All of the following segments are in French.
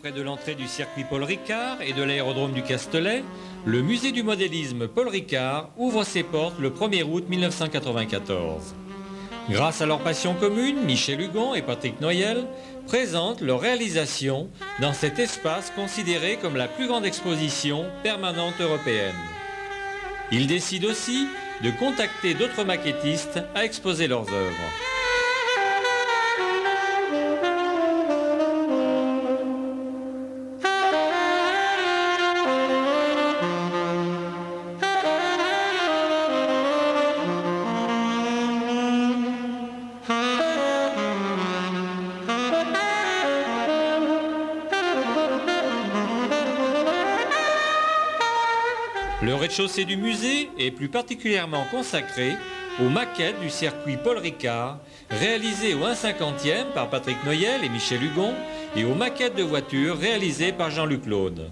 près de l'entrée du circuit Paul Ricard et de l'aérodrome du Castellet, le musée du modélisme Paul Ricard ouvre ses portes le 1er août 1994. Grâce à leur passion commune, Michel Hugon et Patrick Noyel présentent leur réalisation dans cet espace considéré comme la plus grande exposition permanente européenne. Ils décident aussi de contacter d'autres maquettistes à exposer leurs œuvres. Le rez-de-chaussée du musée est plus particulièrement consacré aux maquettes du circuit Paul Ricard, réalisées au 1/50e par Patrick Noyel et Michel Hugon, et aux maquettes de voitures réalisées par Jean-Luc Laude.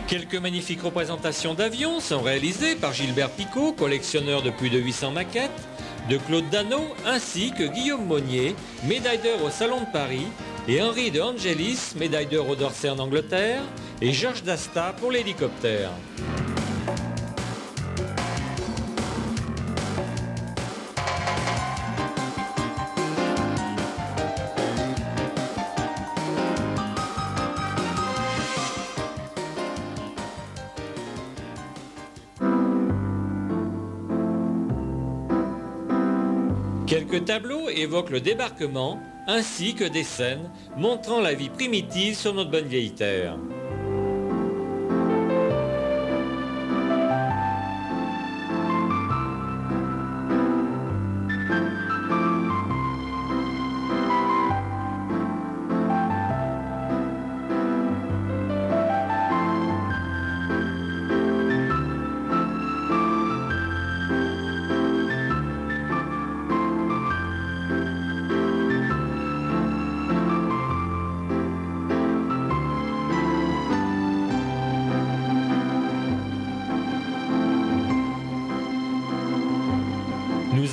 Quelques magnifiques représentations d'avions sont réalisées par Gilbert Picot, collectionneur de plus de 800 maquettes, de Claude Dano ainsi que Guillaume Monnier, médaille d'or au Salon de Paris, et Henri de Angelis, médaille d'or au Dorsay en Angleterre, et Georges Dasta pour l'hélicoptère. Quelques tableaux évoquent le débarquement, ainsi que des scènes montrant la vie primitive sur notre bonne vieille terre.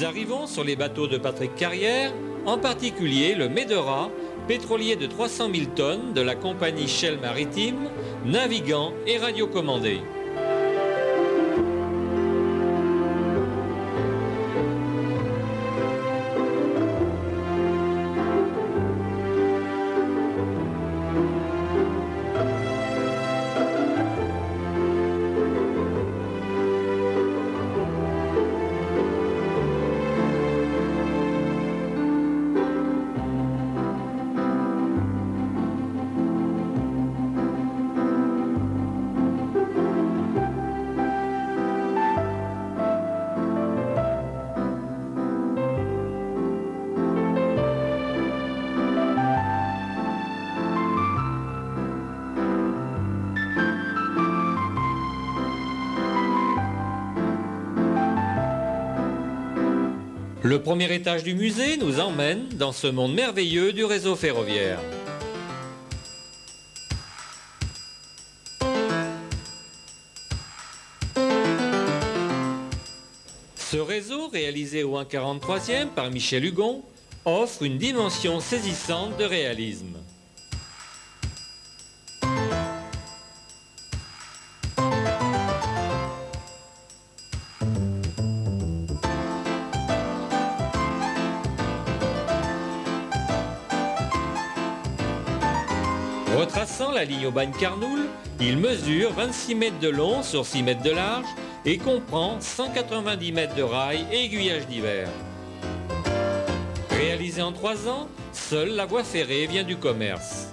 Nous arrivons sur les bateaux de Patrick Carrière, en particulier le Medora, pétrolier de 300 000 tonnes de la compagnie Shell Maritime, navigant et radiocommandé. Le premier étage du musée nous emmène dans ce monde merveilleux du réseau ferroviaire. Ce réseau, réalisé au 1/43e par Michel Hugon, offre une dimension saisissante de réalisme. Retraçant la ligne Aubagne-Carnoul, il mesure 26 mètres de long sur 6 mètres de large et comprend 190 mètres de rails et aiguillages divers. Réalisé en 3 ans, seule la voie ferrée vient du commerce.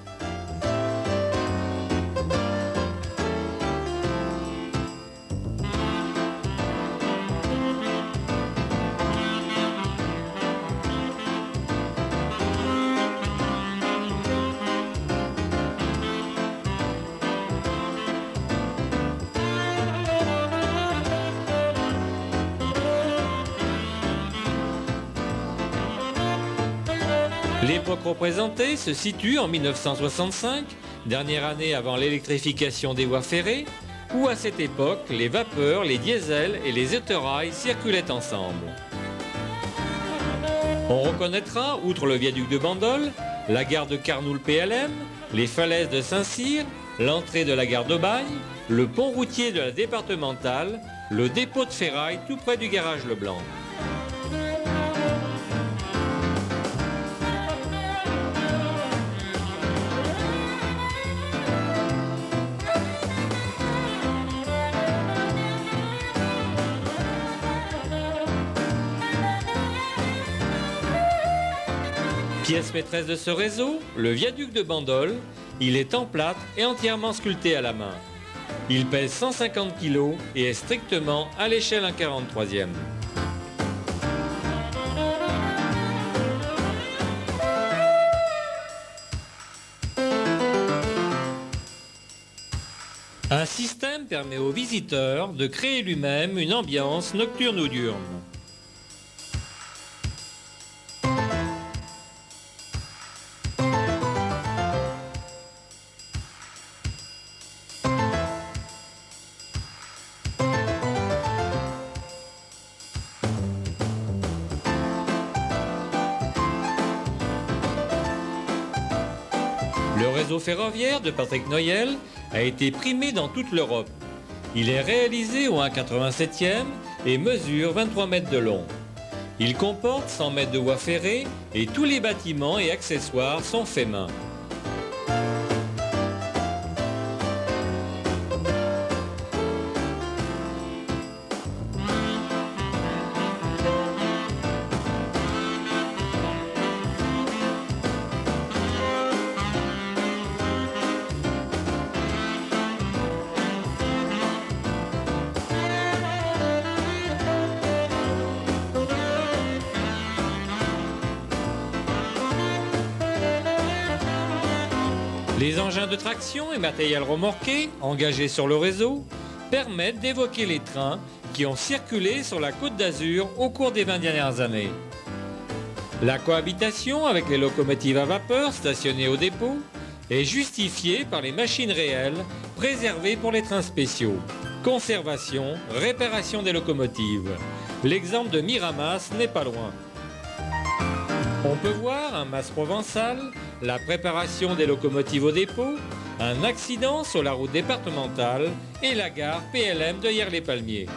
L'époque représentée se situe en 1965, dernière année avant l'électrification des voies ferrées, où à cette époque, les vapeurs, les diesels et les autorails circulaient ensemble. On reconnaîtra, outre le viaduc de Bandol, la gare de Carnoul-PLM, les falaises de Saint-Cyr, l'entrée de la gare d'Aubagne, le pont routier de la départementale, le dépôt de ferraille tout près du garage Leblanc. Pièce maîtresse de ce réseau, le viaduc de Bandol, il est en plâtre et entièrement sculpté à la main. Il pèse 150 kg et est strictement à l'échelle 1/43e. Un système permet aux visiteurs de créer lui-même une ambiance nocturne ou diurne. Le réseau ferroviaire de Patrick Noyel a été primé dans toute l'Europe. Il est réalisé au 1/87e et mesure 23 mètres de long. Il comporte 100 mètres de voies ferrées et tous les bâtiments et accessoires sont faits main. Les engins de traction et matériel remorqué engagés sur le réseau permettent d'évoquer les trains qui ont circulé sur la Côte d'Azur au cours des 20 dernières années. La cohabitation avec les locomotives à vapeur stationnées au dépôt est justifiée par les machines réelles préservées pour les trains spéciaux. Conservation, réparation des locomotives. L'exemple de Miramas n'est pas loin. On peut voir un mas provençal, la préparation des locomotives au dépôt, un accident sur la route départementale et la gare PLM de Yerles-les-Palmiers.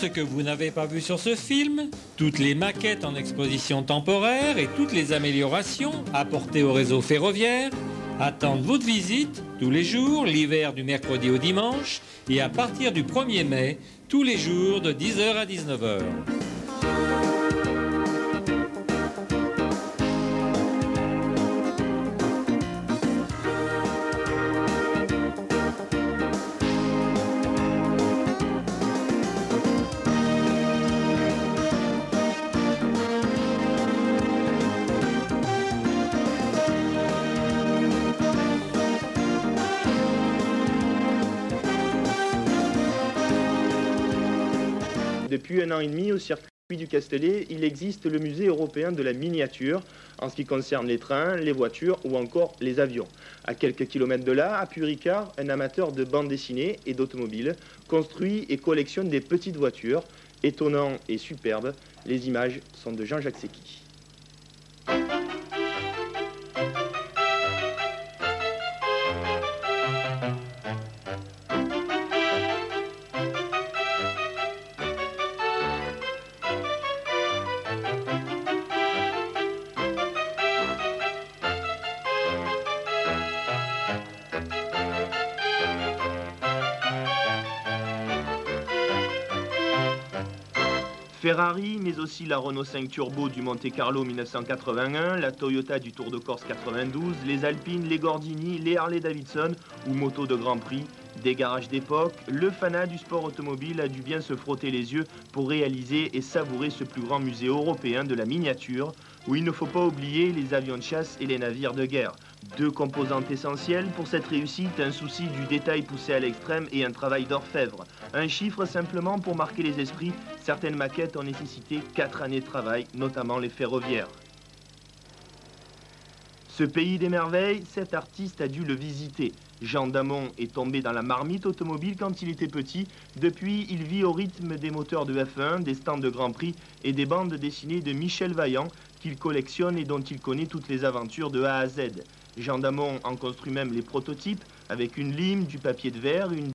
Ce que vous n'avez pas vu sur ce film, toutes les maquettes en exposition temporaire et toutes les améliorations apportées au réseau ferroviaire attendent votre visite tous les jours, l'hiver du mercredi au dimanche et à partir du 1er mai, tous les jours de 10h à 19h. Depuis 1 an et demi, au circuit du Castellet, il existe le musée européen de la miniature, en ce qui concerne les trains, les voitures ou encore les avions. À quelques kilomètres de là, à Puricard, un amateur de bande dessinée et d'automobile construit et collectionne des petites voitures. Étonnant et superbe, les images sont de Jean-Jacques Secchi. Ferrari, mais aussi la Renault 5 Turbo du Monte Carlo 1981, la Toyota du Tour de Corse 92, les Alpines, les Gordini, les Harley Davidson ou motos de Grand Prix, des garages d'époque, le fanat du sport automobile a dû bien se frotter les yeux pour réaliser et savourer ce plus grand musée européen de la miniature, où il ne faut pas oublier les avions de chasse et les navires de guerre. Deux composantes essentielles pour cette réussite, un souci du détail poussé à l'extrême et un travail d'orfèvre. Un chiffre simplement pour marquer les esprits, certaines maquettes ont nécessité 4 années de travail, notamment les ferroviaires. Ce pays des merveilles, cet artiste a dû le visiter. Jean Damon est tombé dans la marmite automobile quand il était petit. Depuis, il vit au rythme des moteurs de F1, des stands de Grand Prix et des bandes dessinées de Michel Vaillant qu'il collectionne et dont il connaît toutes les aventures de A à Z. Jean Damon en construit même les prototypes avec une lime, du papier de verre, une